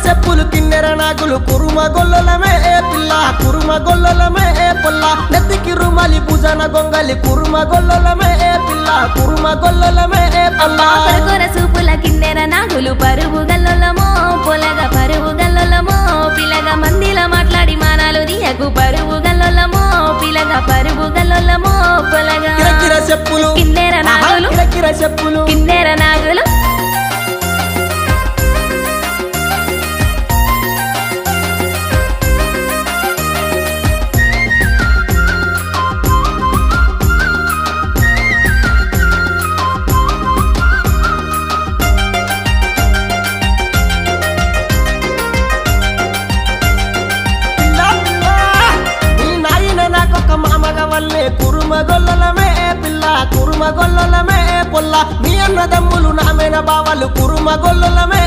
చెప్పులు కిన్నెర నాగులు కురుమ గొల్లలమే పిల్ల కురుమ గొల్లలమే పొల్ల నెత్తికి రుమాలి భుజన గొంగలి కురుమ గొల్లలమే పిల్ల కురుమ గొల్లలమే పల్ల కొర సూపుల కిన్నెర నాగులు పరువు గల్లొలమో పొలగా పరువు గల్లొలమో పిల్లగా మందిల మాట్లాడి మానాలు దియకు పరువు గల్లొలమో పిల్లగా పరువు గల్లొలమో పొలగా కిరకిర చెప్పులు కిన్నెర నాగులు కిరకిర చెప్పులు కిన్నెర నాగులు కురుమ గొల్లలమే పిల్ల కురుమ గొల్లలమే పొల్ల నీ అన్నదమ్ములు నామెన బావలు కురుమ గొల్లలమే